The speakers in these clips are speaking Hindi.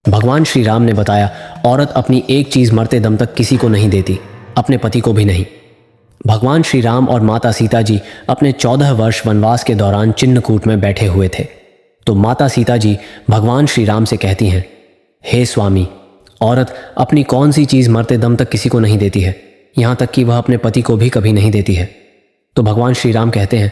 भगवान श्री राम ने बताया, औरत अपनी एक चीज़ मरते दम तक किसी को नहीं देती, अपने पति को भी नहीं। भगवान श्री राम और माता सीता जी अपने 14 वर्ष वनवास के दौरान चिन्नकूट में बैठे हुए थे। तो माता सीता जी भगवान श्री राम से कहती हैं, हे स्वामी, औरत अपनी कौन सी चीज़ मरते दम तक किसी को नहीं देती है, यहाँ तक कि वह अपने पति को भी कभी नहीं देती है। तो भगवान श्री राम कहते हैं,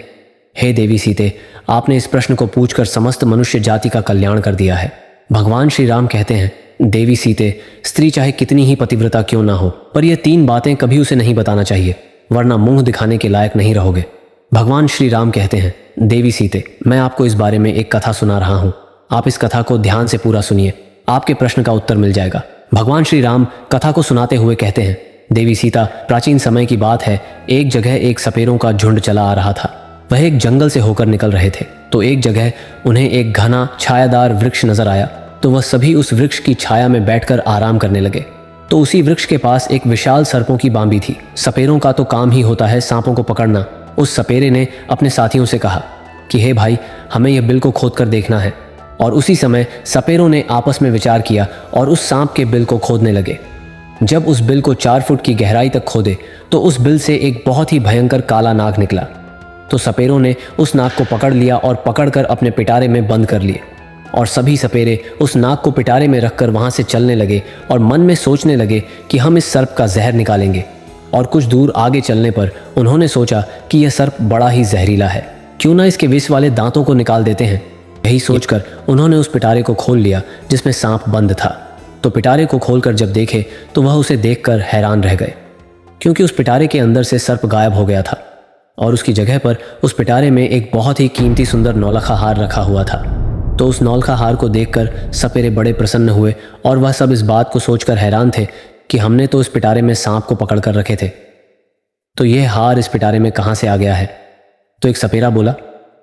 हे देवी सीते, आपने इस प्रश्न को पूछकर समस्त मनुष्य जाति का कल्याण कर दिया है। भगवान श्री राम कहते हैं, देवी सीते, स्त्री चाहे कितनी ही पतिव्रता क्यों ना हो, पर यह 3 बातें कभी उसे नहीं बताना चाहिए, वरना मुंह दिखाने के लायक नहीं रहोगे। भगवान श्री राम कहते हैं, देवी सीते, मैं आपको इस बारे में एक कथा सुना रहा हूँ, आप इस कथा को ध्यान से पूरा सुनिए, आपके प्रश्न का उत्तर मिल जाएगा। भगवान श्री राम कथा को सुनाते हुए कहते हैं, देवी सीता, प्राचीन समय की बात है, एक जगह एक सपेरों का झुंड चला आ रहा था। वह एक जंगल से होकर निकल रहे थे, तो एक जगह उन्हें एक घना छायादार वृक्ष नजर आया, तो वह सभी उस वृक्ष की छाया में बैठकर आराम करने लगे। तो उसी वृक्ष के पास एक विशाल सर्पों की बांबी थी। सपेरों का तो काम ही होता है सांपों को पकड़ना। उस सपेरे ने अपने साथियों से कहा कि हे भाई, हमें यह बिल को खोद कर देखना है। और उसी समय सपेरों ने आपस में विचार किया और उस सांप के बिल को खोदने लगे। जब उस बिल को 4 फुट की गहराई तक खोदे तो उस बिल से एक बहुत ही भयंकर काला नाग निकला। तो सपेरों ने उस नाग को पकड़ लिया और पकड़कर अपने पिटारे में बंद कर लिए। और सभी सपेरे उस नाग को पिटारे में रखकर वहां से चलने लगे और मन में सोचने लगे कि हम इस सर्प का जहर निकालेंगे। और कुछ दूर आगे चलने पर उन्होंने सोचा कि यह सर्प बड़ा ही जहरीला है, क्यों ना इसके विष वाले दांतों को निकाल देते हैं। यही सोचकर उन्होंने उस पिटारे को खोल लिया जिसमें सांप बंद था। तो पिटारे को खोलकर जब देखे तो वह उसे देखकर हैरान रह गए, क्योंकि उस पिटारे के अंदर से सर्प गायब हो गया था और उसकी जगह पर उस पिटारे में एक बहुत ही कीमती सुंदर नौलखा हार रखा हुआ था। तो उस नौलखा हार को देखकर सपेरे बड़े प्रसन्न हुए और वह सब इस बात को सोचकर हैरान थे कि हमने तो इस पिटारे में सांप को पकड़ कर रखे थे, तो यह हार इस पिटारे में कहाँ से आ गया है। तो एक सपेरा बोला,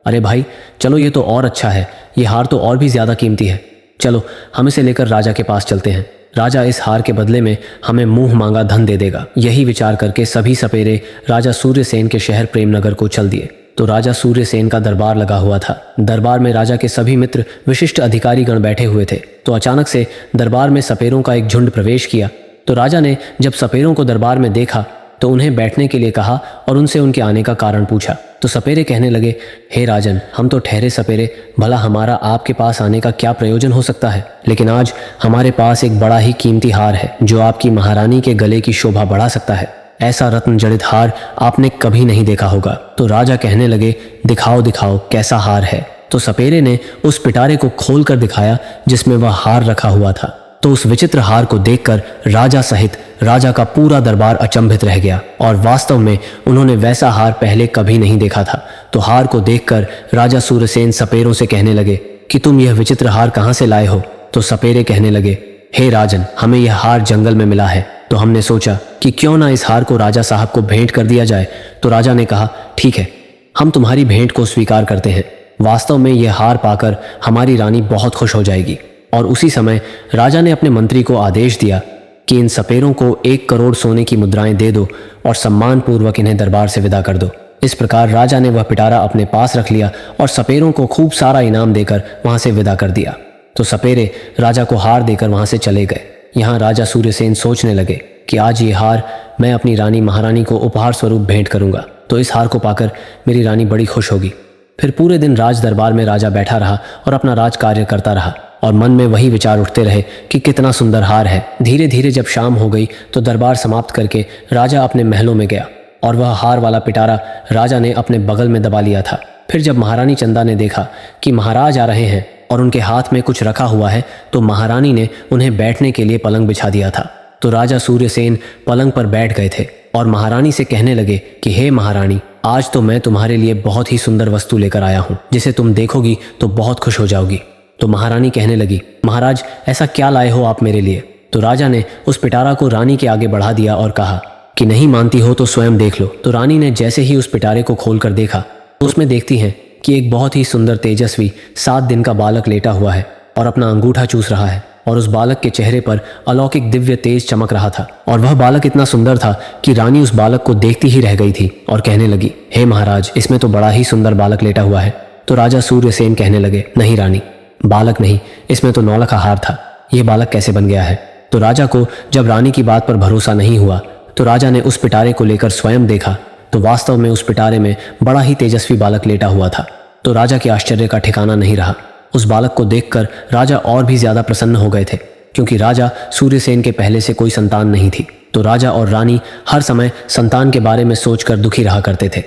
अरे भाई चलो, ये तो और अच्छा है, ये हार तो और भी ज़्यादा कीमती है, चलो हम इसे लेकर राजा के पास चलते हैं, राजा इस हार के बदले में हमें मुंह मांगा धन दे देगा। यही विचार करके सभी सपेरे राजा सूर्यसेन के शहर प्रेमनगर को चल दिए। तो राजा सूर्यसेन का दरबार लगा हुआ था। दरबार में राजा के सभी मित्र, विशिष्ट अधिकारी गण बैठे हुए थे। तो अचानक से दरबार में सपेरों का एक झुंड प्रवेश किया। तो राजा ने जब सपेरों को दरबार में देखा तो उन्हें बैठने के लिए कहा और उनसे उनके आने का कारण पूछा। तो सपेरे कहने लगे, हे राजन, हम तो ठहरे सपेरे, भला हमारा आपके पास आने का क्या प्रयोजन हो सकता है, लेकिन आज हमारे पास एक बड़ा ही कीमती हार है जो आपकी महारानी के गले की शोभा बढ़ा सकता है। ऐसा रत्न जड़ित हार आपने कभी नहीं देखा होगा। तो राजा कहने लगे, दिखाओ दिखाओ, कैसा हार है। तो सपेरे ने उस पिटारे को खोल कर दिखाया जिसमें वह हार रखा हुआ था। तो उस विचित्र हार को देखकर राजा सहित राजा का पूरा दरबार अचंभित रह गया और वास्तव में उन्होंने वैसा हार पहले कभी नहीं देखा था। तो हार को देखकर राजा सूर्यसेन सपेरों से कहने लगे कि तुम यह विचित्र हार कहाँ से लाए हो। तो सपेरे कहने लगे, हे राजन, हमें यह हार जंगल में मिला है, तो हमने सोचा कि क्यों ना इस हार को राजा साहब को भेंट कर दिया जाए। तो राजा ने कहा, ठीक है, हम तुम्हारी भेंट को स्वीकार करते हैं। वास्तव में यह हार पाकर हमारी रानी बहुत खुश हो जाएगी। और उसी समय राजा ने अपने मंत्री को आदेश दिया कि इन सपेरों को 1 करोड़ सोने की मुद्राएं दे दो और सम्मान पूर्वक इन्हें दरबार से विदा कर दो। इस प्रकार राजा ने वह पिटारा अपने पास रख लिया और सपेरों को खूब सारा इनाम देकर वहां से विदा कर दिया। तो सपेरे राजा को हार देकर वहां से चले गए। यहाँ राजा सूर्यसेन सोचने लगे कि आज ये हार मैं अपनी रानी महारानी को उपहार स्वरूप भेंट करूंगा, तो इस हार को पाकर मेरी रानी बड़ी खुश होगी। फिर पूरे दिन राज दरबार में राजा बैठा रहा और अपना राज कार्य करता रहा और मन में वही विचार उठते रहे कि कितना सुंदर हार है। धीरे धीरे जब शाम हो गई तो दरबार समाप्त करके राजा अपने महलों में गया और वह हार वाला पिटारा राजा ने अपने बगल में दबा लिया था। फिर जब महारानी चंदा ने देखा कि महाराज आ रहे हैं और उनके हाथ में कुछ रखा हुआ है, तो महारानी ने उन्हें बैठने के लिए पलंग बिछा दिया था। तो राजा सूर्यसेन पलंग पर बैठ गए थे और महारानी से कहने लगे कि हे महारानी, आज तो मैं तुम्हारे लिए बहुत ही सुंदर वस्तु लेकर आया हूँ, जिसे तुम देखोगी तो बहुत खुश हो जाओगी। तो महारानी कहने लगी, महाराज ऐसा क्या लाए हो आप मेरे लिए। तो राजा ने उस पिटारा को रानी के आगे बढ़ा दिया और कहा कि नहीं मानती हो तो स्वयं देख लो। तो रानी ने जैसे ही उस पिटारे को खोलकर देखा तो उसमें देखती हैं कि एक बहुत ही सुंदर तेजस्वी 7 दिन का बालक लेटा हुआ है और अपना अंगूठा चूस रहा है और उस बालक के चेहरे पर अलौकिक दिव्य तेज चमक रहा था। और वह बालक इतना सुंदर था कि रानी उस बालक को देखती ही रह गई थी और कहने लगी, हे महाराज, इसमें तो बड़ा ही सुंदर बालक लेटा हुआ है। तो राजा सूर्यसेन कहने लगे, नहीं रानी, बालक नहीं, इसमें तो नौलखा हार था। यह बालक कैसे बन गया है। तो राजा को जब रानी की बात पर भरोसा नहीं हुआ तो राजा ने उस पिटारे को लेकर स्वयं देखा तो वास्तव में उस पिटारे में बड़ा ही तेजस्वी बालक लेटा हुआ था। तो राजा के आश्चर्य का ठिकाना नहीं रहा। उस बालक को देखकर राजा और भी ज्यादा प्रसन्न हो गए थे, क्योंकि राजा सूर्यसेन के पहले से कोई संतान नहीं थी। तो राजा और रानी हर समय संतान के बारे में सोचकर दुखी रहा करते थे।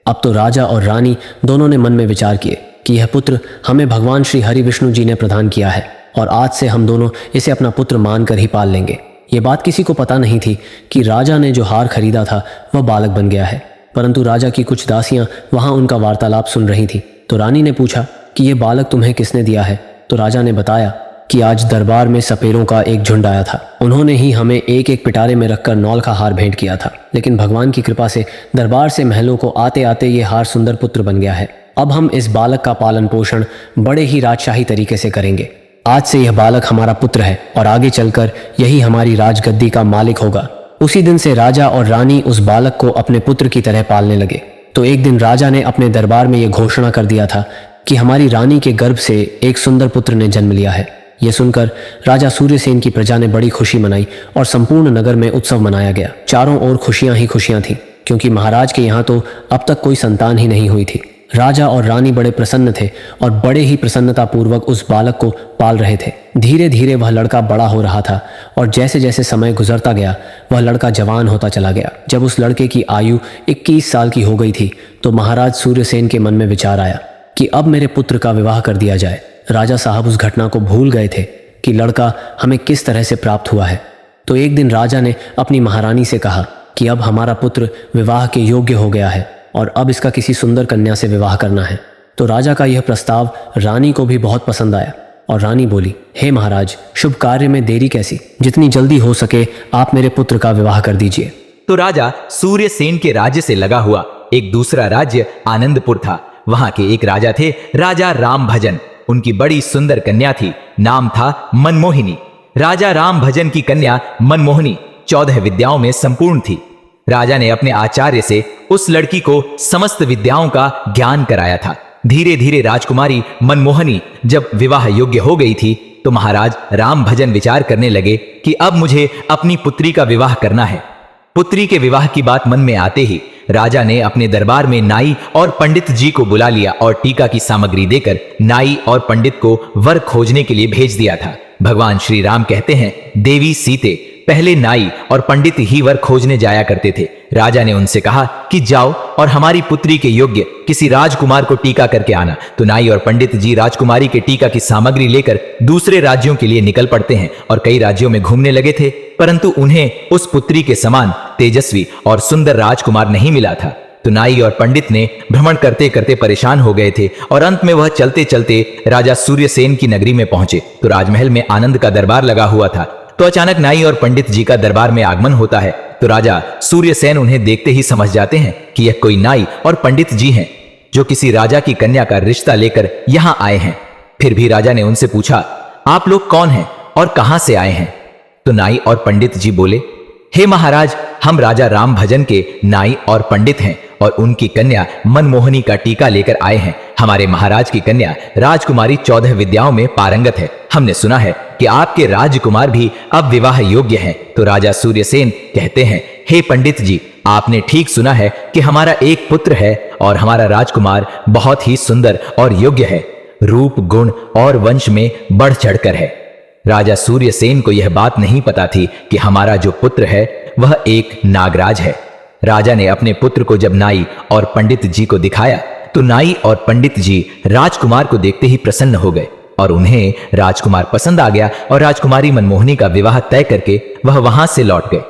अब तो राजा और रानी दोनों ने मन में विचार किए कि यह पुत्र हमें भगवान श्री हरि विष्णु जी ने प्रदान किया है और आज से हम दोनों इसे अपना पुत्र मानकर ही पाल लेंगे। ये बात किसी को पता नहीं थी कि राजा ने जो हार खरीदा था वह बालक बन गया है। परंतु राजा की कुछ दासियां वहां उनका वार्तालाप सुन रही थी। तो रानी ने पूछा कि यह बालक तुम्हें किसने दिया है। तो राजा ने बताया कि आज दरबार में सपेरों का एक झुंड आया था। उन्होंने ही हमें एक एक पिटारे में रखकर नौल का हार भेंट किया था, लेकिन भगवान की कृपा से दरबार से महलों को आते आते ये हार सुंदर पुत्र बन गया है। अब हम इस बालक का पालन पोषण बड़े ही राजशाही तरीके से करेंगे। आज से यह बालक हमारा पुत्र है और आगे चलकर यही हमारी राजगद्दी का मालिक होगा। उसी दिन से राजा और रानी उस बालक को अपने पुत्र की तरह पालने लगे। तो एक दिन राजा ने अपने दरबार में यह घोषणा कर दिया था कि हमारी रानी के गर्भ से एक सुंदर पुत्र ने जन्म लिया है। यह सुनकर राजा सूर्यसेन की प्रजा ने बड़ी खुशी मनाई और संपूर्ण नगर में उत्सव मनाया गया। चारों ओर खुशियां ही खुशियां थीं, क्योंकि महाराज के यहाँ तो अब तक कोई संतान ही नहीं हुई थी। राजा और रानी बड़े प्रसन्न थे और बड़े ही प्रसन्नता पूर्वक उस बालक को पाल रहे थे। धीरे धीरे वह लड़का बड़ा हो रहा था और जैसे जैसे समय गुजरता गया वह लड़का जवान होता चला गया। जब उस लड़के की आयु 21 साल की हो गई थी तो महाराज सूर्यसेन के मन में विचार आया कि अब मेरे पुत्र का विवाह कर दिया जाए। राजा साहब उस घटना को भूल गए थे कि लड़का हमें किस तरह से प्राप्त हुआ है। तो एक दिन राजा ने अपनी महारानी से कहा कि अब हमारा पुत्र विवाह के योग्य हो गया है और अब इसका किसी सुंदर कन्या से विवाह करना है। तो राजा का यह प्रस्ताव रानी को भी बहुत पसंद आया और रानी बोली, हे महाराज, शुभ कार्य में देरी कैसी, जितनी जल्दी हो सके आप मेरे पुत्र का विवाह कर दीजिए। तो राजा सूर्यसेन के राज्य से लगा हुआ एक दूसरा राज्य आनंदपुर था। वहां के एक राजा थे राजा राम भजन। उनकी बड़ी सुंदर कन्या थी, नाम था मनमोहिनी। राजा राम भजन की कन्या मनमोहिनी 14 विद्याओं में संपूर्ण थी। राजा ने अपने आचार्य से उस लड़की को समस्त विद्याओं का ज्ञान कराया था। धीरे धीरे राजकुमारी मनमोहनी जब विवाह योग्य हो गई थी तो महाराज राम भजन विचार करने लगे कि अब मुझे अपनी पुत्री का विवाह करना है। पुत्री के विवाह की बात मन में आते ही राजा ने अपने दरबार में नाई और पंडित जी को बुला लिया और टीका की सामग्री देकर नाई और पंडित को वर खोजने के लिए भेज दिया था। भगवान श्री राम कहते हैं, देवी सीते पहले नाई और पंडित ही वर खोजने जाया करते थे। राजा ने उनसे कहा कि जाओ और हमारी पुत्री के योग्य किसी राजकुमार को टीका करके आना। तो नाई और पंडित जी राजकुमारी के टीका की सामग्री लेकर दूसरे राज्यों के लिए निकल पड़ते हैं और कई राज्यों में घूमने लगे थे, परंतु उन्हें उस पुत्री के समान तेजस्वी और सुंदर राजकुमार नहीं मिला था। तो नाई और पंडित ने भ्रमण करते करते परेशान हो गए थे और अंत में वह चलते चलते राजा सूर्यसेन की नगरी में पहुंचे। तो राजमहल में आनंद का दरबार लगा हुआ था। तो अचानक नाई और पंडित जी का दरबार में आगमन होता है। तो राजा सूर्यसेन उन्हें देखते ही समझ जाते हैं कि यह कोई नाई और पंडित जी हैं जो किसी राजा की कन्या का रिश्ता लेकर यहाँ आए हैं। फिर भी राजा ने उनसे पूछा, आप लोग कौन हैं और कहां से आए हैं? तो नाई और पंडित जी बोले, हे महाराज, हम राजा राम भजन के नाई और पंडित हैं और उनकी कन्या मनमोहनी का टीका लेकर आए हैं। हमारे महाराज की कन्या राजकुमारी 14 विद्याओं में पारंगत है। हमने सुना है कि आपके राजकुमार भी अब विवाह योग्य हैं। तो राजा सूर्यसेन कहते हैं, हे पंडित जी, आपने ठीक सुना है कि हमारा एक पुत्र है और हमारा राजकुमार बहुत ही सुंदर और योग्य है, रूप गुण और वंश में बढ़ चढ़कर है। राजा सूर्यसेन को यह बात नहीं पता थी कि हमारा जो पुत्र है वह एक नागराज है। राजा ने अपने पुत्र को जब नाई और पंडित जी को दिखाया तो नाई और पंडित जी राजकुमार को देखते ही प्रसन्न हो गए और उन्हें राजकुमार पसंद आ गया और राजकुमारी मनमोहनी का विवाह तय करके वह वहां से लौट गए।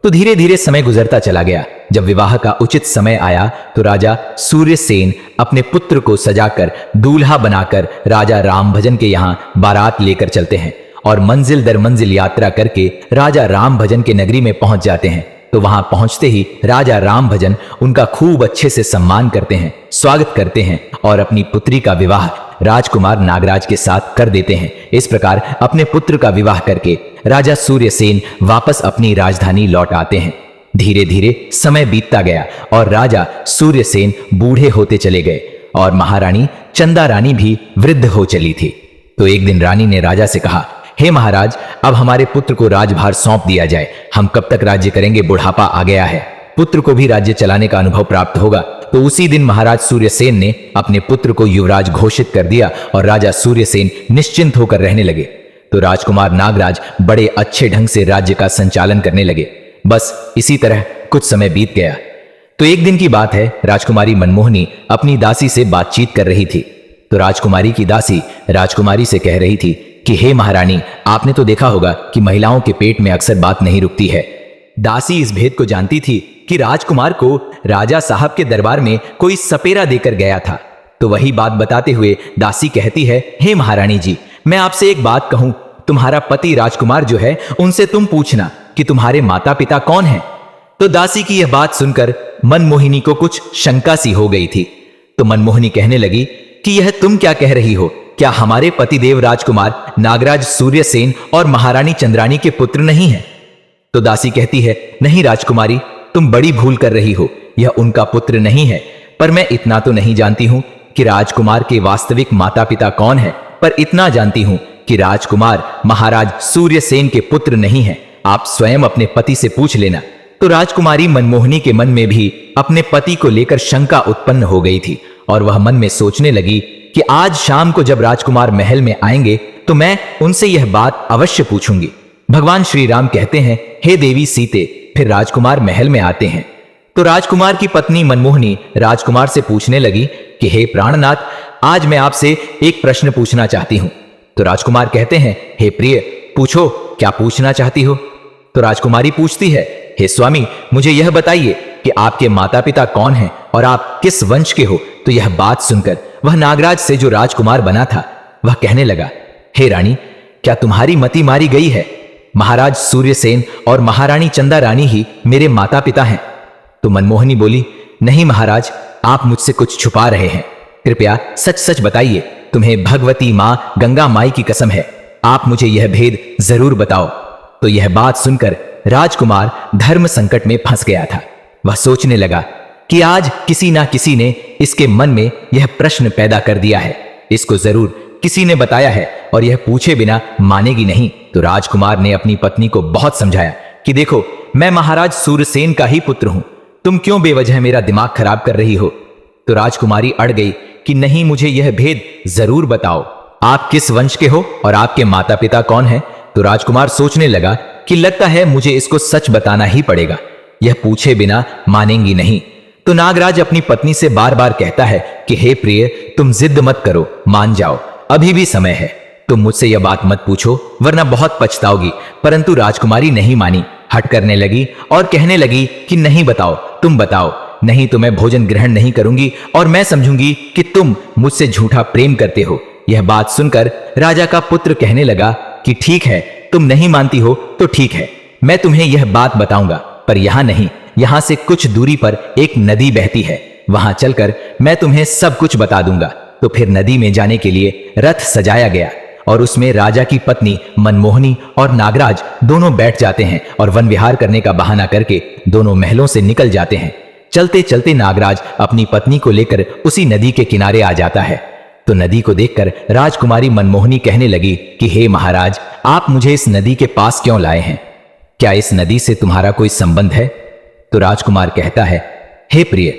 तो धीरे धीरे समय गुजरता चला गया। जब विवाह का उचित समय आया तो राजा सूर्यसेन अपने पुत्र को सजाकर दूल्हा बनाकर राजा राम भजन के यहाँ बारात लेकर चलते हैं और मंजिल दर मंजिल यात्रा करके राजा राम भजन के नगरी में पहुंच जाते हैं। तो वहां पहुंचते ही राजा राम भजन उनका खूब अच्छे से सम्मान करते हैं, स्वागत करते हैं और अपनी पुत्री का विवाह राजकुमार नागराज के साथ कर देते हैं। इस प्रकार अपने पुत्र का विवाह करके राजा सूर्यसेन वापस अपनी राजधानी लौट आते हैं। धीरे धीरे समय बीतता गया और राजा सूर्यसेन बूढ़े होते चले गए और महारानी चंदा रानी भी वृद्ध हो चली थी। तो एक दिन रानी ने राजा से कहा, हे महाराज, अब हमारे पुत्र को राजभार सौंप दिया जाए। हम कब तक राज्य करेंगे? बुढ़ापा आ गया है। पुत्र को भी राज्य चलाने का अनुभव प्राप्त होगा। तो उसी दिन महाराज सूर्यसेन ने अपने पुत्र को युवराज घोषित कर दिया और राजा सूर्यसेन निश्चिंत होकर रहने लगे। तो राजकुमार नागराज बड़े अच्छे ढंग से राज्य का संचालन करने लगे। बस इसी तरह कुछ समय बीत गया। तो एक दिन की बात है, राजकुमारी मनमोहिनी अपनी दासी से बातचीत कर रही थी। तो राजकुमारी की दासी राजकुमारी से कह रही थी कि हे महारानी, आपने तो देखा होगा कि महिलाओं के पेट में अक्सर बात नहीं रुकती है। दासी इस भेद को जानती थी कि राजकुमार को राजा साहब के दरबार में कोई सपेरा देकर गया था। तो वही बात बताते हुए दासी कहती है, हे महारानी जी, मैं आपसे एक बात कहूं, तुम्हारा पति राजकुमार जो है, उनसे तुम पूछना कि तुम्हारे माता पिता कौन हैं। तो दासी की यह बात सुनकर मनमोहिनी को कुछ शंका सी हो गई थी। तो मनमोहिनी कहने लगी कि यह तुम क्या कह रही हो? क्या हमारे पतिदेव राजकुमार नागराज सूर्यसेन और महारानी चंद्रानी के पुत्र नहीं हैं? तो दासी कहती है, नहीं राजकुमारी, तुम बड़ी भूल कर रही हो। यह उनका पुत्र नहीं है। पर मैं इतना तो नहीं जानती हूं कि राजकुमार के वास्तविक माता पिता कौन है, पर इतना जानती हूं कि राजकुमार महाराज सूर्यसेन के पुत्र नहीं है। आप स्वयं अपने पति से पूछ लेना। तो राजकुमारी मनमोहिनी के मन में भी अपने पति को लेकर शंका उत्पन्न हो गई थी और वह मन में सोचने लगी कि आज शाम को जब राजकुमार महल में आएंगे तो मैं उनसे यह बात अवश्य पूछूंगी। भगवान श्री राम कहते हैं, हे देवी सीते, फिर राजकुमार महल में आते हैं। तो राजकुमार की पत्नी मनमोहिनी राजकुमार से पूछने लगी कि हे प्राणनाथ, आज मैं आपसे एक प्रश्न पूछना चाहती हूं। तो राजकुमार कहते हैं, हे प्रिय, पूछो, क्या पूछना चाहती हो? तो राजकुमारी पूछती है, हे स्वामी, मुझे यह बताइए कि आपके माता पिता कौन हैं और आप किस वंश के हो। तो यह बात सुनकर वह नागराज से जो राजकुमार बना था वह कहने लगा, हे रानी, क्या तुम्हारी मति मारी गई है? महाराज सूर्यसेन और महारानी चंदा रानी ही मेरे माता पिता हैं। तो मनमोहिनी बोली, नहीं महाराज, आप मुझसे कुछ छुपा रहे हैं। कृपया सच सच बताइए। तुम्हें भगवती मां गंगा माई की कसम है, आप मुझे यह भेद जरूर बताओ। तो यह बात सुनकर राजकुमार धर्म संकट में फंस गया था। वह सोचने लगा कि आज किसी ना किसी ने इसके मन में यह प्रश्न पैदा कर दिया है। इसको जरूर किसी ने बताया है और यह पूछे बिना मानेगी नहीं। तो राजकुमार ने अपनी पत्नी को बहुत समझाया कि देखो, मैं महाराज सूर्यसेन का ही पुत्र हूं, तुम क्यों बेवजह मेरा दिमाग खराब कर रही हो? तो राजकुमारी अड़ गई कि नहीं, मुझे यह भेद जरूर बताओ। आप किस वंश के हो और आपके माता पिता कौन हैं? तो राजकुमार सोचने लगा कि लगता है मुझे इसको सच बताना ही पड़ेगा, यह पूछे बिना मानेंगी नहीं। तो नागराज अपनी पत्नी से बार बार कहता है कि हे प्रिय, तुम जिद मत करो, मान जाओ, अभी भी समय है। तुम मुझसे यह बात मत पूछो वरना बहुत पछताओगी। परंतु राजकुमारी नहीं मानी, हट करने लगी और कहने लगी कि नहीं, बताओ, तुम बताओ, नहीं तो मैं भोजन ग्रहण नहीं करूंगी और मैं समझूंगी कि तुम मुझसे झूठा प्रेम करते हो। यह बात सुनकर राजा का पुत्र कहने लगा कि ठीक है, तुम नहीं मानती हो तो ठीक है, मैं तुम्हें यह बात बताऊंगा, पर यहां नहीं, यहां से कुछ दूरी पर एक नदी बहती है, वहां चलकर मैं तुम्हें सब कुछ बता दूंगा। तो फिर नदी में जाने के लिए रथ सजाया गया और उसमें राजा की पत्नी मनमोहिनी और नागराज दोनों बैठ जाते हैं और वन विहार करने का बहाना करके दोनों महलों से निकल जाते हैं। चलते चलते नागराज अपनी पत्नी को लेकर उसी नदी के किनारे आ जाता है। तो नदी को देखकर राजकुमारी मनमोहिनी कहने लगी कि हे महाराज, आप मुझे इस नदी के पास क्यों लाए हैं? क्या इस नदी से तुम्हारा कोई संबंध है? तो राजकुमार कहता है, हे प्रिय,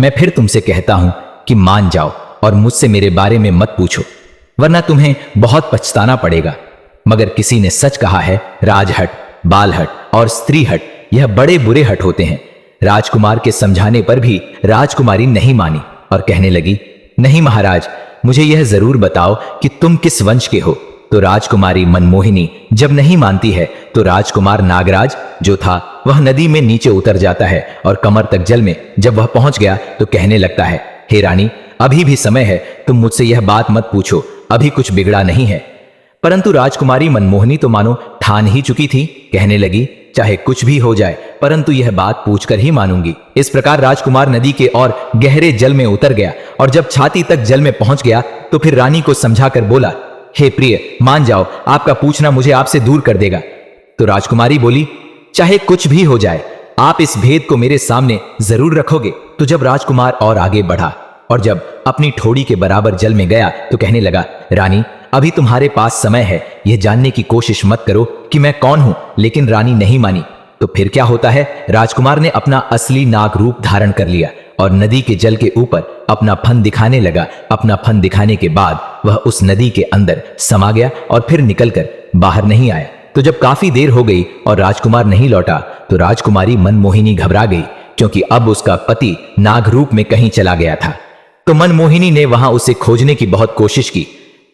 मैं फिर तुमसे कहता हूं कि मान जाओ और मुझसे मेरे बारे में मत पूछो, वरना तुम्हें बहुत पछताना पड़ेगा। मगर किसी ने सच कहा है, राजहट, बालहट और स्त्री हट यह बड़े बुरे हट होते हैं। राजकुमार के समझाने पर भी राजकुमारी नहीं मानी और कहने लगी, नहीं महाराज, मुझे यह जरूर बताओ कि तुम किस वंश के हो। तो राजकुमारी मनमोहिनी जब नहीं मानती है तो राजकुमार नागराज जो था वह नदी में नीचे उतर जाता है और कमर तक जल में जब वह पहुंच गया तो कहने लगता है, हे रानी, अभी भी समय है, तुम मुझसे यह बात मत पूछो, अभी कुछ बिगड़ा नहीं है। परंतु राजकुमारी मनमोहिनी तो मानो ठान ही चुकी थी, कहने लगी, चाहे कुछ भी हो जाए परंतु यह बात पूछकर ही मानूंगी। इस प्रकार राजकुमार नदी के और गहरे जल में उतर गया और जब छाती तक जल में पहुंच गया तो फिर रानी को समझाकर बोला, हे प्रिय, मान जाओ, आपका पूछना मुझे आपसे दूर कर देगा। तो राजकुमारी बोली, चाहे कुछ भी हो जाए, आप इस भेद को मेरे सामने जरूर रखोगे। तो जब राजकुमार और आगे बढ़ा और जब अपनी ठोड़ी के बराबर जल में गया तो कहने लगा, रानी, अभी तुम्हारे पास समय है, यह जानने की कोशिश मत करो कि मैं कौन हूं। लेकिन रानी नहीं मानी। तो फिर क्या होता है, राजकुमार ने अपना असली नाग रूप धारण कर लिया और नदी के जल के ऊपर अपना फन दिखाने लगा। अपना फन दिखाने के बाद वह उस नदी के अंदर समा गया और फिर निकलकर बाहर नहीं आया। तो जब काफी देर हो गई और राजकुमार नहीं लौटा तो राजकुमारी मनमोहिनी घबरा गई, क्योंकि अब उसका पति नाग रूप में कहीं चला गया था। तो मनमोहिनी ने वहां उसे खोजने की बहुत कोशिश की,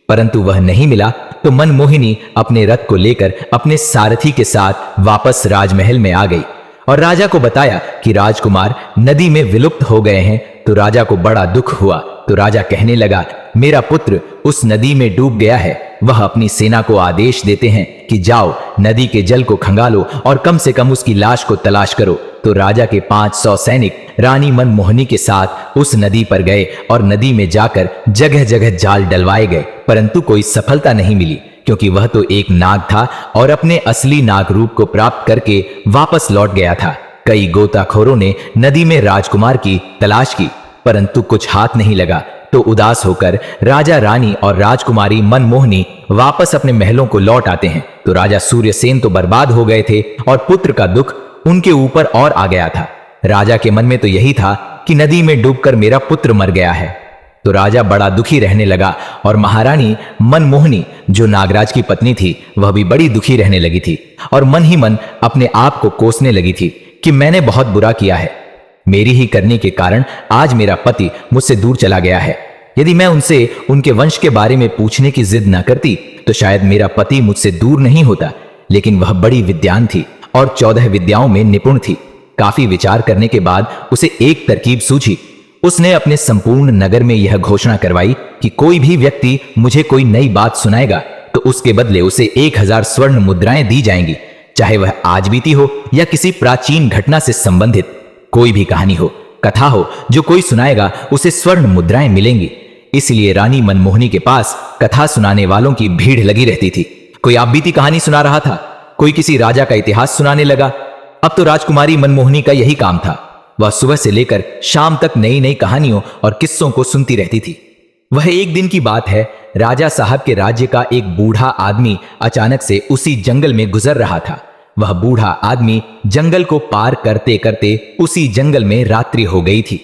परंतु वह नहीं मिला। तो मनमोहिनी अपने रथ को लेकर अपने सारथी के साथ वापस राजमहल में आ गई और राजा को बताया कि राजकुमार नदी में विलुप्त हो गए हैं। तो राजा को बड़ा दुख हुआ। तो राजा कहने लगा, मेरा पुत्र उस नदी में डूब गया है। वह अपनी सेना को आदेश देते हैं कि जाओ नदी के जल को खंगालो और कम से कम उसकी लाश को तलाश करो। तो राजा के 500 सैनिक रानी मनमोहिनी के साथ उस नदी पर गए और नदी में जाकर जगह जगह जाल डलवाए गए, परंतु कोई सफलता नहीं मिली, क्योंकि वह तो एक नाग था और अपने असली नाग रूप को प्राप्त करके वापस लौट गया था। कई गोताखोरों ने नदी में राजकुमार की तलाश की, परंतु कुछ हाथ नहीं लगा। तो उदास होकर राजा, रानी और राजकुमारी मनमोहिनी वापस अपने महलों को लौट आते हैं। तो राजा सूर्यसेन तो बर्बाद हो गए थे और पुत्र का दुख उनके ऊपर और आ गया था। राजा के मन में तो यही था कि नदी में डूबकर मेरा पुत्र मर गया है। तो राजा बड़ा दुखी रहने लगा और महारानी मनमोहिनी जो नागराज की पत्नी थी वह भी बड़ी दुखी रहने लगी थी और मन ही मन अपने आप को कोसने लगी थी कि मैंने बहुत बुरा किया है। मेरी ही करने के कारण आज मेरा पति मुझसे दूर चला गया है। यदि मैं उनसे उनके वंश के बारे में पूछने की जिद न करती तो शायद मेरा पति मुझसे दूर नहीं होता। लेकिन वह बड़ी विद्वान थी और 14 विद्याओं में निपुण थी। काफी विचार करने के बाद उसे एक तरकीब सूझी। उसने अपने संपूर्ण नगर में यह घोषणा करवाई कि कोई भी व्यक्ति मुझे कोई नई बात सुनाएगा तो उसके बदले उसे 1000 स्वर्ण मुद्राएं दी जाएंगी, चाहे वह आज बीती हो या किसी प्राचीन घटना से संबंधित कोई भी कहानी हो, कथा हो, जो कोई सुनाएगा उसे स्वर्ण मुद्राएं मिलेंगी। इसलिए रानी मनमोहिनी के पास कथा सुनाने वालों की भीड़ लगी रहती थी। कोई आप बीती कहानी सुना रहा था, कोई किसी राजा का इतिहास सुनाने लगा। अब तो राजकुमारी मनमोहिनी का यही काम था। वह सुबह से लेकर शाम तक नई नई कहानियों और किस्सों को सुनती रहती थी। वह एक दिन की बात है, राजा साहब के राज्य का एक बूढ़ा आदमी अचानक से उसी जंगल में गुजर रहा था। वह बूढ़ा आदमी जंगल को पार करते करते उसी जंगल में रात्रि हो गई थी।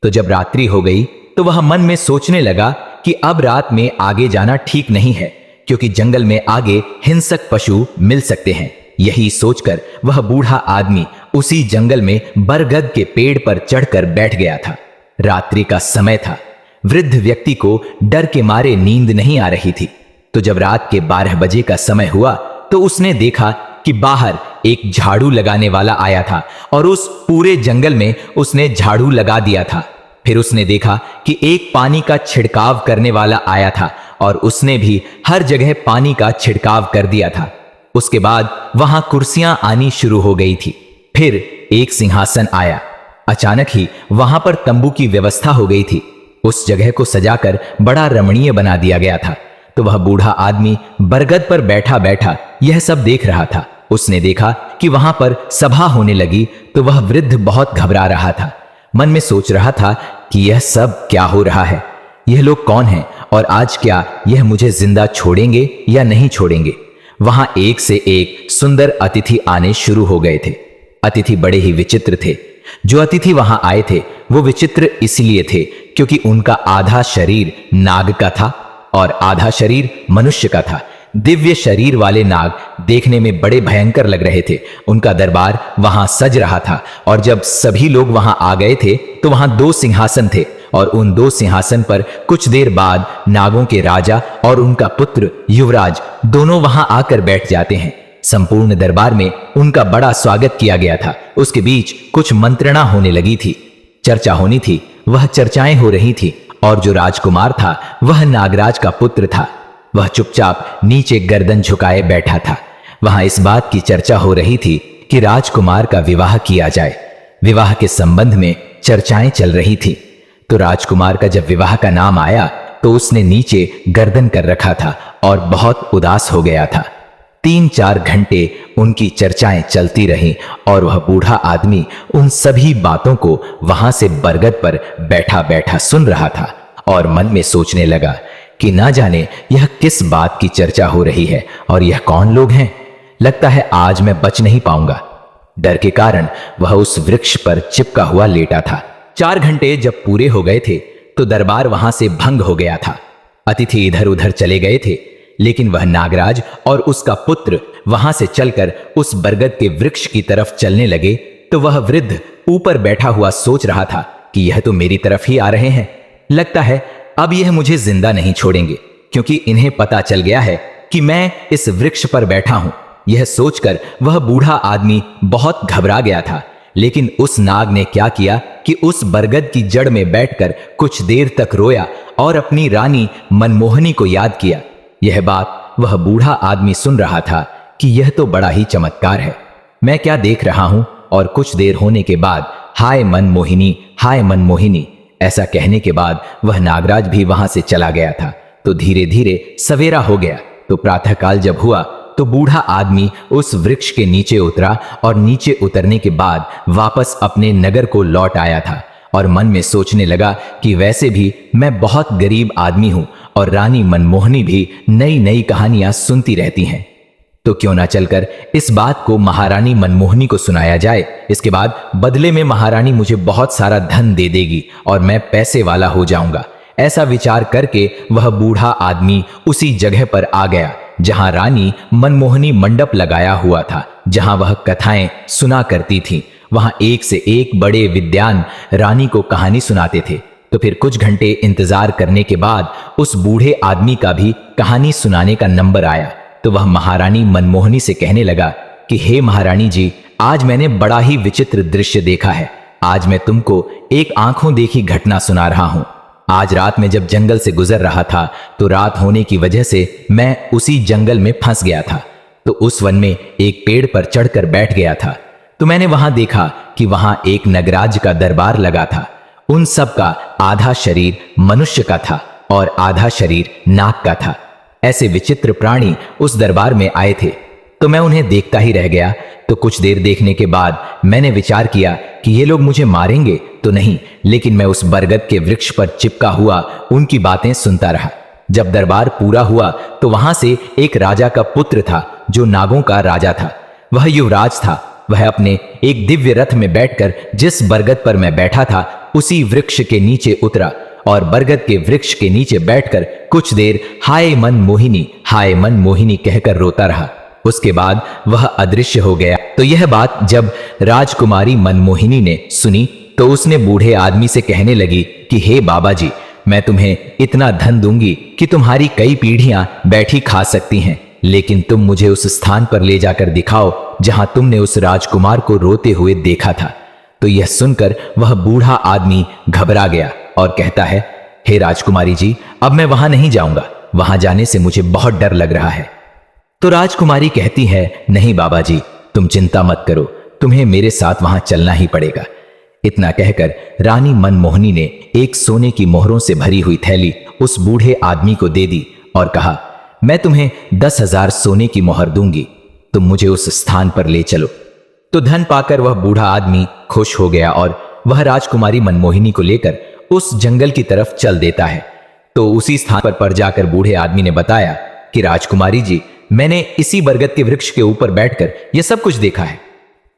तो जब रात्रि हो गई तो वह मन में सोचने लगा कि अब रात में आगे जाना ठीक नहीं है, क्योंकि जंगल में आगे हिंसक पशु मिल सकते हैं। यही सोचकर वह बूढ़ा आदमी उसी जंगल में बरगद के पेड़ पर चढ़कर बैठ गया था। रात्रि का समय था। वृद्ध व्यक्ति को डर के मारे नींद नहीं आ रही थी। तो जब रात के 12 बजे का समय हुआ तो उसने देखा कि बाहर एक झाड़ू लगाने वाला आया था और उस पूरे जंगल में उसने झाड़ू लगा दिया था। फिर उसने देखा कि एक पानी का छिड़काव करने वाला आया था और उसने भी हर जगह पानी का छिड़काव कर दिया था। उसके बाद वहां कुर्सियां आनी शुरू हो गई थी। फिर एक सिंहासन आया। अचानक ही वहां पर तंबू की व्यवस्था हो गई थी। उस जगह को सजाकर बड़ा रमणीय बना दिया गया था। तो वह बूढ़ा आदमी बरगद पर बैठा बैठा यह सब देख रहा था। उसने देखा कि वहां पर सभा होने लगी तो वह वृद्ध बहुत घबरा रहा था। मन में सोच रहा था कि यह सब क्या हो रहा है, यह लोग कौन हैं और आज क्या यह मुझे जिंदा छोड़ेंगे या नहीं छोड़ेंगे। वहां एक से एक सुंदर अतिथि आने शुरू हो गए थे। अतिथि बड़े ही विचित्र थे। जो अतिथि वहां आए थे वो विचित्र इसलिए थे क्योंकि उनका आधा शरीर नाग का था और आधा शरीर मनुष्य का था। दिव्य शरीर वाले नाग देखने में बड़े भयंकर लग रहे थे। उनका दरबार वहां सज रहा था और जब सभी लोग वहां आ गए थे तो वहां 2 सिंहासन थे और उन 2 सिंहासन पर कुछ देर बाद नागों के राजा और उनका पुत्र युवराज दोनों वहां आकर बैठ जाते हैं। संपूर्ण दरबार में उनका बड़ा स्वागत किया गया था। उसके बीच कुछ मंत्रणा होने लगी थी, चर्चा होनी थी। वह चर्चाएं हो रही थी और जो राजकुमार था वह नागराज का पुत्र था। वह चुपचाप नीचे गर्दन झुकाए बैठा था। वहां इस बात की चर्चा हो रही थी कि राजकुमार का विवाह किया जाए। विवाह के संबंध में चर्चाएं चल रही थी। तो राजकुमार का जब विवाह का नाम आया तो उसने नीचे गर्दन कर रखा था और बहुत उदास हो गया था। 3-4 घंटे उनकी चर्चाएं चलती रहीं और वह बूढ़ा आदमी उन सभी बातों को वहां से बरगद पर बैठा बैठा सुन रहा था और मन में सोचने लगा कि ना जाने यह किस बात की चर्चा हो रही है और यह कौन लोग हैं। लगता है आज मैं बच नहीं पाऊंगा। डर के कारण वह उस वृक्ष पर चिपका हुआ लेटा था। 4 घंटे जब पूरे हो गए थे तो दरबार वहां से भंग हो गया था। अतिथि इधर उधर चले गए थे, लेकिन वह नागराज और उसका पुत्र वहां से चलकर उस बरगद के वृक्ष की तरफ चलने लगे तो वह वृद्ध ऊपर बैठा हुआ सोच रहा था कि यह तो मेरी तरफ ही आ रहे हैं। लगता है अब यह मुझे जिंदा नहीं छोड़ेंगे, क्योंकि इन्हें पता चल गया है कि मैं इस वृक्ष पर बैठा हूं। यह सोचकर वह बूढ़ा आदमी बहुत घबरा गया था। लेकिन उस नाग ने क्या किया कि उस बरगद की जड़ में बैठकर कुछ देर तक रोया और अपनी रानी मनमोहनी को याद किया। यह बात वह बूढ़ा आदमी सुन रहा था कि यह तो बड़ा ही चमत्कार है, मैं क्या देख रहा हूं। और कुछ देर होने के बाद हाय मनमोहिनी, हाय मनमोहिनी ऐसा कहने के बाद वह नागराज भी वहां से चला गया था। तो धीरे धीरे सवेरा हो गया। तो प्रातःकाल जब हुआ तो बूढ़ा आदमी उस वृक्ष के नीचे उतरा और नीचे उतरने के बाद वापस अपने नगर को लौट आया था और मन में सोचने लगा कि वैसे भी मैं बहुत गरीब आदमी हूं और रानी मनमोहनी भी नई नई कहानियां सुनती रहती हैं। तो क्यों ना चलकर इस बात को महारानी मनमोहनी को सुनाया जाए। इसके बाद बदले में महारानी मुझे बहुत सारा धन दे देगी और मैं पैसे वाला हो जाऊंगा। ऐसा विचार करके वह बूढ़ा आदमी उसी जगह पर आ गया जहां रानी मनमोहनी मंडप लगाया हुआ था, जहां वह कथाएं सुना करती थी। वहां एक से एक बड़े विद्वान रानी को कहानी सुनाते थे। तो फिर कुछ घंटे इंतजार करने के बाद उस बूढ़े आदमी का भी कहानी सुनाने का नंबर आया। तो वह महारानी मनमोहनी से कहने लगा कि हे महारानी जी, आज मैंने बड़ा ही विचित्र दृश्य देखा है। आज मैं तुमको एक आंखों देखी घटना सुना रहा हूं। आज रात में जब जंगल से गुजर रहा था तो रात होने की वजह से मैं उसी जंगल में फंस गया था। तो उस वन में एक पेड़ पर चढ़कर बैठ गया था। तो मैंने वहां देखा कि वहां एक नगराज का दरबार लगा था। उन सब का आधा शरीर मनुष्य का था और आधा शरीर नाग का था। ऐसे विचित्र प्राणी उस दरबार में आए थे। तो मैं उन्हें देखता ही रह गया। तो कुछ देर देखने के बाद मैंने विचार किया कि ये लोग मुझे मारेंगे तो नहीं, लेकिन मैं उस बरगद के वृक्ष पर चिपका हुआ उनकी बातें सुनता रहा। जब दरबार पूरा हुआ तो वहां से एक राजा का पुत्र था जो नागों का राजा था। वह युवराज था। वह अपने एक दिव्य रथ में बैठकर जिस बरगद पर मैं बैठा था उसी वृक्ष के नीचे उतरा और बरगद के वृक्ष के नीचे बैठकर कुछ देर हाय मन मोहिनी कहकर रोता रहा। उसके बाद वह अदृश्य हो गया। तो यह बात जब राजकुमारी मनमोहिनी ने सुनी तो उसने बूढ़े आदमी से कहने लगी कि हे बाबा जी, मैं तुम्हें इतना धन दूंगी कि तुम्हारी कई पीढ़ियां बैठी खा सकती हैं, लेकिन तुम मुझे उस स्थान पर ले जाकर दिखाओ जहां तुमने उस राजकुमार को रोते हुए देखा था। तो यह सुनकर वह बूढ़ा आदमी घबरा गया और कहता है, हे राजकुमारी जी, अब मैं वहां नहीं जाऊंगा। वहां जाने से मुझे बहुत डर लग रहा है। तो राजकुमारी कहती है, नहीं बाबा जी, तुम चिंता मत करो, तुम्हें मेरे साथ वहां चलना ही पड़ेगा। इतना कहकर रानी मनमोहनी ने एक सोने की मोहरों से भरी हुई थैली उस बूढ़े आदमी को दे दी और कहा, मैं तुम्हें 10,000 सोने की मोहर दूंगी, तुम मुझे उस स्थान पर ले चलो। तो धन पाकर वह बूढ़ा आदमी खुश हो गया और वह राजकुमारी मनमोहिनी को लेकर उस जंगल की तरफ चल देता है। तो उसी स्थान पर जाकर बूढ़े आदमी ने बताया कि राजकुमारी जी, मैंने इसी बरगद के वृक्ष के ऊपर बैठकर यह सब कुछ देखा है।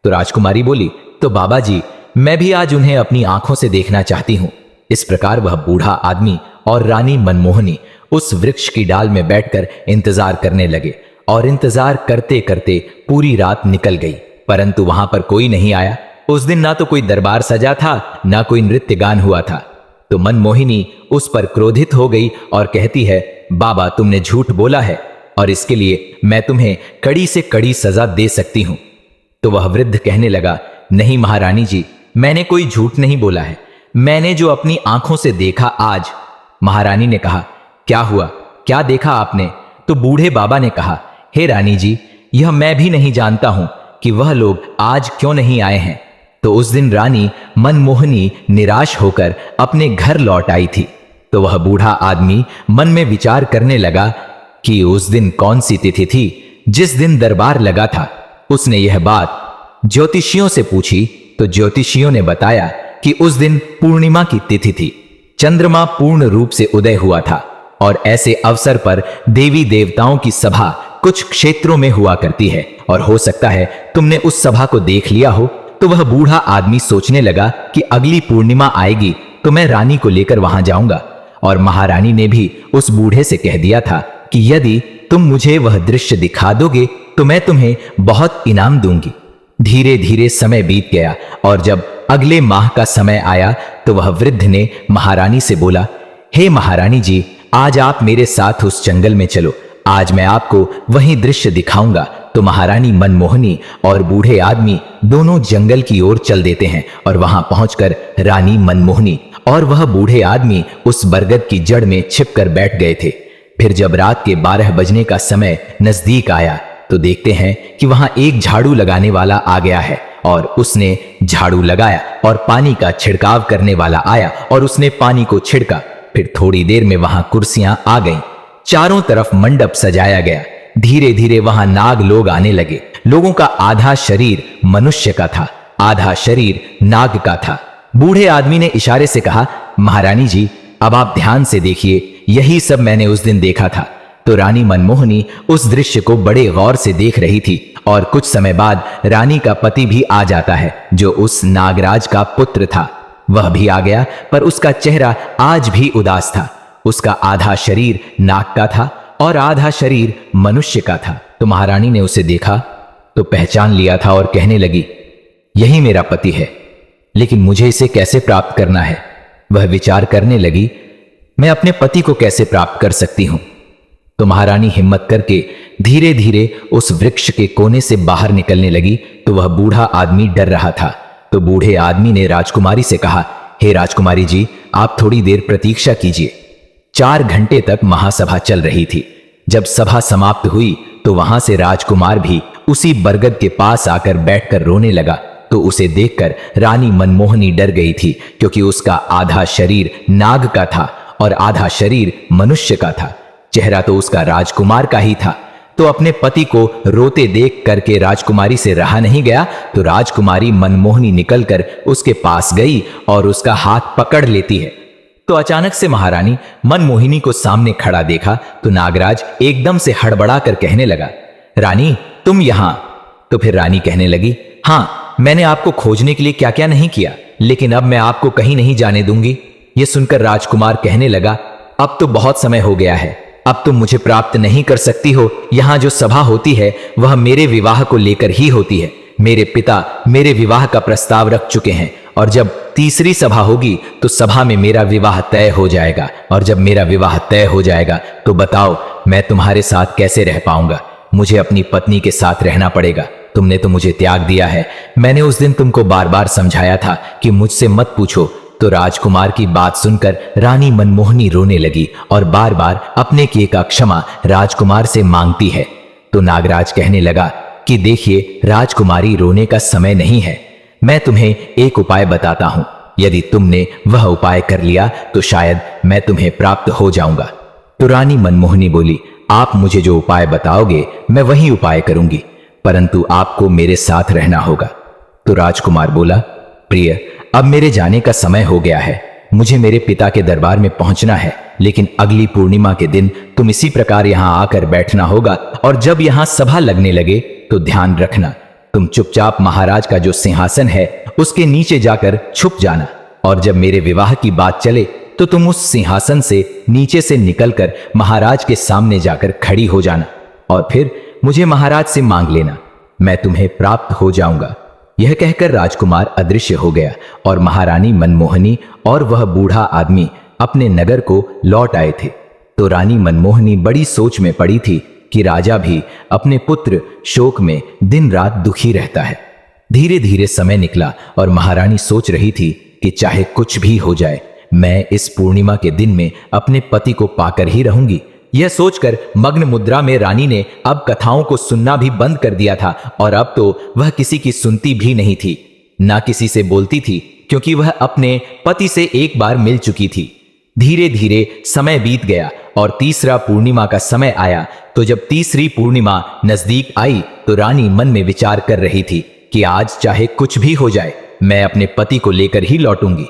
तो राजकुमारी बोली, तो बाबा जी, मैं भी आज उन्हें अपनी आंखों से देखना चाहती हूं। इस प्रकार वह बूढ़ा आदमी और रानी मनमोहनी उस वृक्ष की डाल में बैठकर इंतजार करने लगे और इंतजार करते करते पूरी रात निकल गई, परंतु वहां पर कोई नहीं आया। उस दिन ना तो कोई दरबार सजा था, ना कोई नृत्य गान हुआ था। तो मनमोहिनी उस पर क्रोधित हो गई और कहती है, बाबा, तुमने झूठ बोला है और इसके लिए मैं तुम्हें कड़ी से कड़ी सजा दे सकती हूं। तो वह वृद्ध कहने लगा, नहीं महारानी जी, मैंने कोई झूठ नहीं बोला है, मैंने जो अपनी आंखों से देखा आज। महारानी ने कहा, क्या हुआ, क्या देखा आपने? तो बूढ़े बाबा ने कहा, हे रानी जी, यह मैं भी नहीं जानता हूं कि वह लोग आज क्यों नहीं आए हैं। तो उस दिन रानी मनमोहनी निराश होकर अपने घर लौट आई थी। तो वह बूढ़ा आदमी मन में विचार करने लगा कि उस दिन कौन सी तिथि थी जिस दिन दरबार लगा था। उसने यह बात ज्योतिषियों से पूछी तो ज्योतिषियों ने बताया कि उस दिन पूर्णिमा की तिथि थी। चंद्रमा पूर्ण रूप से उदय हुआ था और ऐसे अवसर पर देवी देवताओं की सभा कुछ क्षेत्रों में हुआ करती है और हो सकता है तुमने उस सभा को देख लिया हो। तो वह बूढ़ा आदमी सोचने लगा कि अगली पूर्णिमा आएगी तो मैं रानी को लेकर वहां जाऊंगा। और महारानी ने भी उस बूढ़े से कह दिया था कि यदि तुम मुझे वह दृश्य दिखा दोगे तो मैं तुम्हें बहुत इनाम दूंगी। धीरे धीरे समय बीत गया और जब अगले माह का समय आया तो वह वृद्ध ने महारानी से बोला, हे महारानी जी, आज आप मेरे साथ उस जंगल में चलो, आज मैं आपको वही दृश्य दिखाऊंगा। तो महारानी मनमोहनी और बूढ़े आदमी दोनों जंगल की ओर चल देते हैं और वहां पहुंचकर रानी मनमोहनी और वह बूढ़े आदमी उस बरगद की जड़ में छिपकर बैठ गए थे। फिर जब रात के 12 बजने का समय नजदीक आया तो देखते हैं कि वहां एक झाड़ू लगाने वाला आ गया है और उसने झाड़ू लगाया और पानी का छिड़काव करने वाला आया और उसने पानी को छिड़का। फिर थोड़ी देर में वहां कुर्सियां आ गईं, चारों तरफ मंडप सजाया गया। धीरे धीरे वहां नाग लोग आने लगे। लोगों का आधा शरीर मनुष्य का था, आधा शरीर नाग का था। बूढ़े आदमी ने इशारे से कहा, महारानी जी अब आप ध्यान से देखिए, यही सब मैंने उस दिन देखा था। तो रानी मनमोहनी उस दृश्य को बड़े गौर से देख रही थी और कुछ समय बाद रानी का पति भी आ जाता है जो उस नागराज का पुत्र था। वह भी आ गया पर उसका चेहरा आज भी उदास था। उसका आधा शरीर नाग का था और आधा शरीर मनुष्य का था। तो महारानी ने उसे देखा तो पहचान लिया था और कहने लगी, यही मेरा पति है, लेकिन मुझे इसे कैसे प्राप्त करना है। वह विचार करने लगी, मैं अपने पति को कैसे प्राप्त कर सकती हूं। तो महारानी हिम्मत करके धीरे धीरे उस वृक्ष के कोने से बाहर निकलने लगी तो वह बूढ़ा आदमी डर रहा था। तो बूढ़े आदमी ने राजकुमारी से कहा, हे राजकुमारी जी, आप थोड़ी देर प्रतीक्षा कीजिए। 4 घंटे तक महासभा चल रही थी। जब सभा समाप्त हुई तो वहां से राजकुमार भी उसी बरगद के पास आकर बैठकर रोने लगा। तो उसे देखकर रानी मनमोहनी डर गई थी क्योंकि उसका आधा शरीर नाग का था और आधा शरीर मनुष्य का था। चेहरा तो उसका राजकुमार का ही था। तो अपने पति को रोते देख करके राजकुमारी से रहा नहीं गया तो राजकुमारी मनमोहनी निकलकर उसके पास गई और उसका हाथ पकड़ लेती है। तो अचानक से महारानी मनमोहिनी को सामने खड़ा देखा तो नागराज एकदम से हड़बड़ा कर कहने लगा, रानी तुम यहां। तो फिर रानी कहने लगी, हाँ, मैंने आपको खोजने के लिए क्या क्या नहीं किया, लेकिन अब मैं आपको कहीं नहीं जाने दूंगी। यह सुनकर राजकुमार कहने लगा, अब तो बहुत समय हो गया है, अब तुम मुझे प्राप्त नहीं कर सकती हो। यहां जो सभा होती है वह मेरे विवाह को लेकर ही होती है। मेरे पिता मेरे विवाह का प्रस्ताव रख चुके हैं और जब तीसरी सभा होगी तो सभा में मेरा विवाह तय हो जाएगा और जब मेरा विवाह तय हो जाएगा तो बताओ मैं तुम्हारे साथ कैसे रह पाऊंगा। मुझे अपनी पत्नी के साथ रहना पड़ेगा। तुमने तो मुझे त्याग दिया है। मैंने उस दिन तुमको बार बार समझाया था कि मुझसे मत पूछो। तो राजकुमार की बात सुनकर रानी मनमोहनी रोने लगी और बार बार अपने किए का क्षमा राजकुमार से मांगती है। तो नागराज कहने लगा कि देखिए राजकुमारी, रोने का समय नहीं है। मैं तुम्हें एक उपाय बताता हूं, यदि तुमने वह उपाय कर लिया तो शायद मैं तुम्हें प्राप्त हो जाऊंगा। तो रानी मनमोहनी बोली, आप मुझे जो उपाय बताओगे मैं वही उपाय करूंगी, परंतु आपको मेरे साथ रहना होगा। तो राजकुमार बोला, प्रिय, अब मेरे जाने का समय हो गया है। मुझे मेरे पिता के दरबार में पहुंचना है, लेकिन अगली पूर्णिमा के दिन तुम इसी प्रकार यहां आकर बैठना होगा और जब यहां सभा लगने लगे तो ध्यान रखना, तुम चुपचाप महाराज का जो सिंहासन है उसके नीचे जाकर छुप जाना और जब मेरे विवाह की बात चले तो तुम उस सिंहासन से नीचे से निकलकर महाराज के सामने जाकर खड़ी हो जाना और फिर मुझे महाराज से मांग लेना, मैं तुम्हें प्राप्त हो जाऊंगा। यह कहकर राजकुमार अदृश्य हो गया और महारानी मनमोहनी और वह बूढ़ा आदमी अपने नगर को लौट आए थे। तो रानी मनमोहनी बड़ी सोच में पड़ी थी कि राजा भी अपने पुत्र शोक में दिन रात दुखी रहता है। धीरे धीरे समय निकला और महारानी सोच रही थी कि चाहे कुछ भी हो जाए, मैं इस पूर्णिमा के दिन में अपने पति को पाकर ही रहूंगी। यह सोचकर मग्न मुद्रा में रानी ने अब कथाओं को सुनना भी बंद कर दिया था और अब तो वह किसी की सुनती भी नहीं थी, ना किसी से बोलती थी, क्योंकि वह अपने पति से एक बार मिल चुकी थी। धीरे धीरे समय बीत गया और तीसरा पूर्णिमा का समय आया। तो जब तीसरी पूर्णिमा नजदीक आई तो रानी मन में विचार कर रही थी कि आज चाहे कुछ भी हो जाए, मैं अपने पति को लेकर ही लौटूंगी।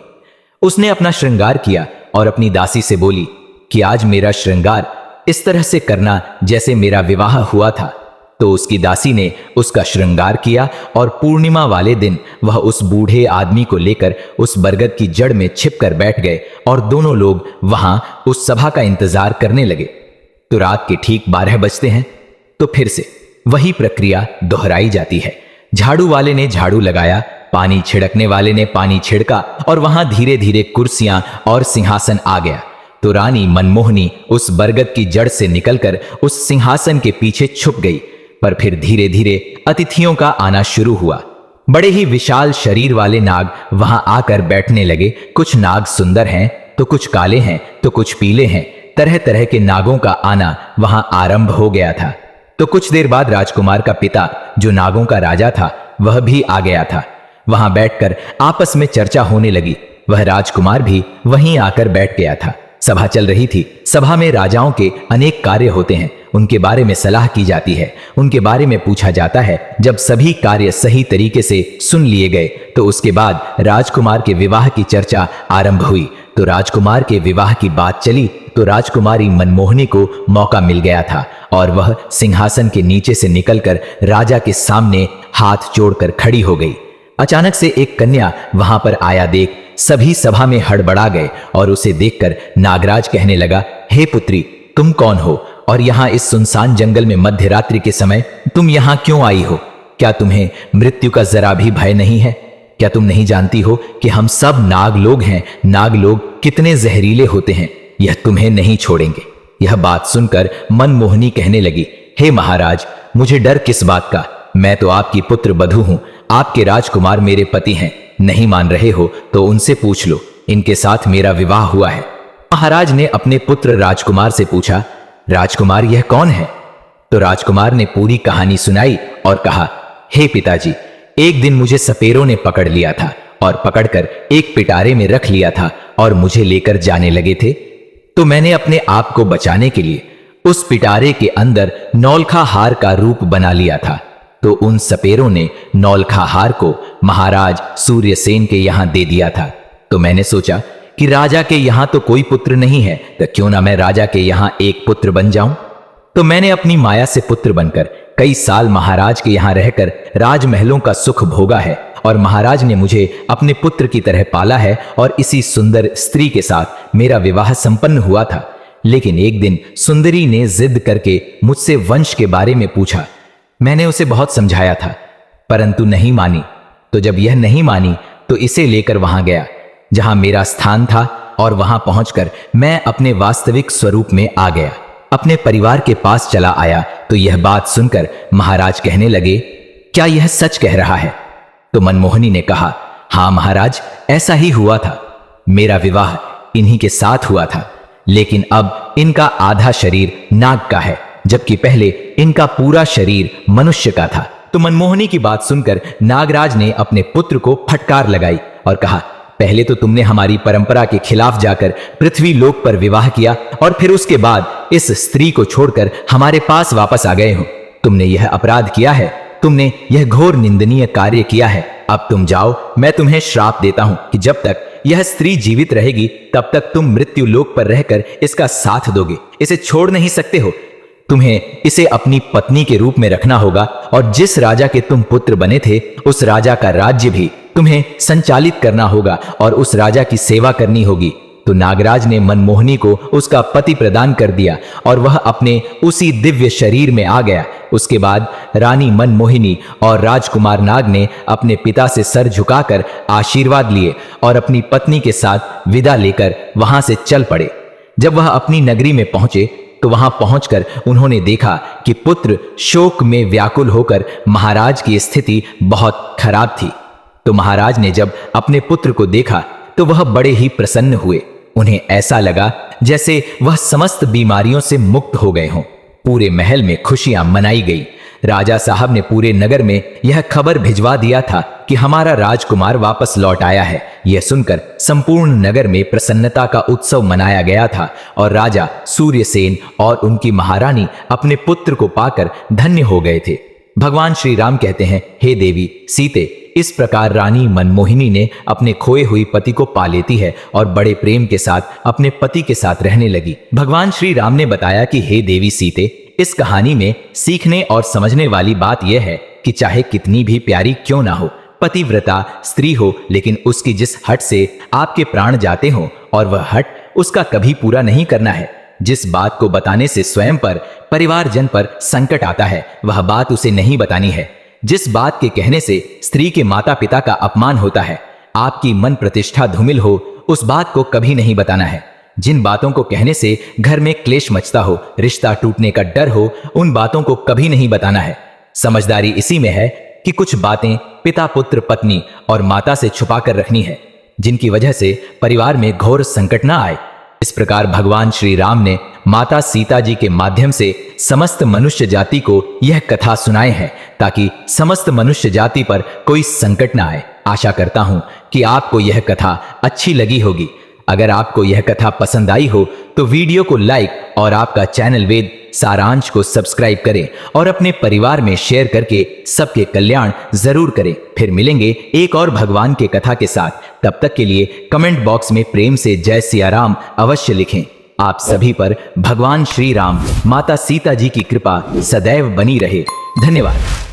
उसने अपना श्रृंगार किया और अपनी दासी से बोली, कि आज मेरा श्रृंगार इस तरह से करना जैसे मेरा विवाह हुआ था। तो उसकी दासी ने उसका श्रृंगार किया और पूर्णिमा वाले दिन वह उस बूढ़े आदमी को लेकर उस बरगद की जड़ में छिपकर बैठ गए और दोनों लोग वहां उस सभा का इंतजार करने लगे। तो रात के ठीक 12 बजते हैं तो फिर से वही प्रक्रिया दोहराई जाती है। झाड़ू वाले ने झाड़ू लगाया, पानी छिड़कने वाले ने पानी छिड़का और वहां धीरे धीरे कुर्सियां और सिंहासन आ गया। तो रानी मनमोहनी उस बरगद की जड़ से निकलकर उस सिंहासन के पीछे छुप गई। पर फिर धीरे धीरे अतिथियों का आना शुरू हुआ। बड़े ही विशाल शरीर वाले नाग वहां आकर बैठने लगे। कुछ नाग सुंदर हैं तो कुछ काले हैं तो कुछ पीले हैं। तरह तरह के नागों का आना वहां आरंभ हो गया था। तो कुछ देर बाद राजकुमार का पिता, जो नागों का राजा था, वह भी आ गया था। वहां बैठकर आपस में चर्चा होने लगी। वह राजकुमार भी वहीं आकर बैठ गया था। सभा चल रही थी। सभा में राजाओं के अनेक कार्य होते हैं, उनके बारे में सलाह की जाती है, उनके बारे में पूछा जाता है। जब सभी कार्य सही तरीके से सुन लिए गए तो उसके बाद राजकुमार के विवाह की चर्चा आरंभ हुई। तो राजकुमार के विवाह की बात चली तो राजकुमारी मनमोहनी को मौका मिल गया था और वह सिंहासन के नीचे से निकलकर राजा के सामने हाथ जोड़कर खड़ी हो गई। अचानक से एक कन्या वहां पर आया देख सभी सभा में हड़बड़ा गए और उसे देखकर नागराज कहने लगा, हे पुत्री, तुम कौन हो और यहाँ इस सुनसान जंगल में मध्य रात्रि के समय तुम यहाँ क्यों आई हो? क्या तुम्हें मृत्यु का जरा भी भय नहीं है? क्या तुम नहीं जानती हो कि हम सब नाग लोग हैं? नाग लोग कितने जहरीले होते हैं, यह तुम्हें नहीं छोड़ेंगे। यह बात सुनकर मनमोहनी कहने लगी, हे महाराज, मुझे डर किस बात का? मैं तो आपकी पुत्र बधू हूं, आपके राजकुमार मेरे पति हैं। नहीं मान रहे हो तो उनसे पूछ लो, इनके साथ मेरा विवाह हुआ है। महाराज ने अपने पुत्र राजकुमार से पूछा, राजकुमार यह कौन है? तो राजकुमार ने पूरी कहानी सुनाई और कहा, हे पिताजी, एक दिन मुझे सपेरों ने पकड़ लिया था और पकड़कर एक पिटारे में रख लिया था और मुझे लेकर जाने लगे थे। तो मैंने अपने आप को बचाने के लिए उस पिटारे के अंदर नौलखा हार का रूप बना लिया था। तो उन सपेरों ने नौलखा हार को महाराज सूर्यसेन के यहां दे दिया था। तो मैंने सोचा कि राजा के यहां तो कोई पुत्र नहीं है, तो क्यों ना मैं राजा के यहां एक पुत्र बन जाऊं। तो मैंने अपनी माया से पुत्र बनकर कई साल महाराज के यहां रहकर राजमहलों का सुख भोगा है और महाराज ने मुझे अपने पुत्र की तरह पाला है और इसी सुंदर स्त्री के साथ मेरा विवाह संपन्न हुआ था। लेकिन एक दिन सुंदरी ने जिद करके मुझसे वंश के बारे में पूछा। मैंने उसे बहुत समझाया था परंतु नहीं मानी। तो जब यह नहीं मानी तो इसे लेकर वहां गया जहां मेरा स्थान था और वहां पहुंचकर मैं अपने वास्तविक स्वरूप में आ गया। अपने परिवार के पास चला आया तो यह बात सुनकर महाराज कहने लगे, क्या यह सच कह रहा है? तो मनमोहनी ने कहा, हां महाराज, ऐसा ही हुआ था। मेरा विवाह इन्हीं के साथ हुआ था, लेकिन अब इनका आधा शरीर नाग का है, जबकि पहले इनका पूरा शरीर मनुष्य का था। तो मनमोहनी की बात सुनकर नागराज ने अपने पुत्र को फटकार लगाई और कहा, पहले तो तुमने हमारी परंपरा के खिलाफ जाकर पृथ्वी लोक पर विवाह किया और फिर उसके बाद इस स्त्री को छोड़कर हमारे पास वापस आ गए हो। तुमने यह अपराध किया है, तुमने यह घोर निंदनीय कार्य किया है। अब तुम जाओ, मैं तुम्हें श्राप देता हूं कि जब तक यह स्त्री जीवित रहेगी तब तक तुम मृत्यु लोक पर रहकर इसका साथ दोगे, इसे छोड़ नहीं सकते हो। तुम्हें इसे अपनी पत्नी के रूप में रखना होगा और जिस राजा के तुम पुत्र बने थे उस राजा का राज्य भी तुम्हें संचालित करना होगा और उस राजा की सेवा करनी होगी। तो नागराज ने मनमोहनी को उसका पति प्रदान कर दिया और वह अपने उसी दिव्य शरीर में आ गया। उसके बाद रानी मनमोहिनी और राजकुमार नाग ने अपने पिता से सर झुकाकर आशीर्वाद लिए और अपनी पत्नी के साथ विदा लेकर वहां से चल पड़े। जब वह अपनी नगरी में पहुंचे तो वहां पहुंचकर उन्होंने देखा कि पुत्र शोक में व्याकुल होकर महाराज की स्थिति बहुत खराब थी। तो महाराज ने जब अपने पुत्र को देखा तो वह बड़े ही प्रसन्न हुए। उन्हें ऐसा लगा जैसे वह समस्त बीमारियों से मुक्त हो गए हों। पूरे महल में खुशियां मनाई गई। राजा साहब ने पूरे नगर में यह खबर भिजवा दिया था कि हमारा राजकुमार वापस लौट आया है। यह सुनकर संपूर्ण नगर में प्रसन्नता का उत्सव मनाया गया था और राजा सूर्यसेन और उनकी महारानी अपने पुत्र को पाकर धन्य हो गए थे। भगवान श्री राम कहते हैं, हे देवी सीते, इस प्रकार रानी मनमोहिनी ने अपने खोए हुई पति को पा लेती है और बड़े प्रेम के साथ अपने पति के साथ रहने लगी। भगवान श्री राम ने बताया कि हे देवी सीते, इस कहानी में सीखने और समझने वाली बात यह है कि चाहे कितनी भी प्यारी क्यों ना हो, पतिव्रता स्त्री हो, लेकिन उसकी जिस हट से आपके प्राण जाते हो और वह हट उसका कभी पूरा नहीं करना है। जिस बात को बताने से स्वयं पर, परिवारजन पर संकट आता है, वह बात उसे नहीं बतानी है। जिस बात के कहने से स्त्री के माता पिता का अपमान होता है, आपकी मन प्रतिष्ठा धूमिल हो, उस बात को कभी नहीं बताना है। जिन बातों को कहने से घर में क्लेश मचता हो, रिश्ता टूटने का डर हो, उन बातों को कभी नहीं बताना है। समझदारी इसी में है कि कुछ बातें पिता, पुत्र, पत्नी और माता से छुपा कर रखनी है, जिनकी वजह से परिवार में घोर संकट ना आए। इस प्रकार भगवान श्री राम ने माता सीता जी के माध्यम से समस्त मनुष्य जाति को यह कथा सुनाए हैं, ताकि समस्त मनुष्य जाति पर कोई संकट ना आए। आशा करता हूं कि आपको यह कथा अच्छी लगी होगी। अगर आपको यह कथा पसंद आई हो तो वीडियो को लाइक और आपका चैनल वेद सारांश को सब्सक्राइब करें और अपने परिवार में शेयर करके सबके कल्याण जरूर करें। फिर मिलेंगे एक और भगवान के कथा के साथ। तब तक के लिए कमेंट बॉक्स में प्रेम से जय सिया राम अवश्य लिखें। आप सभी पर भगवान श्री राम, माता सीता जी की कृपा सदैव बनी रहे। धन्यवाद।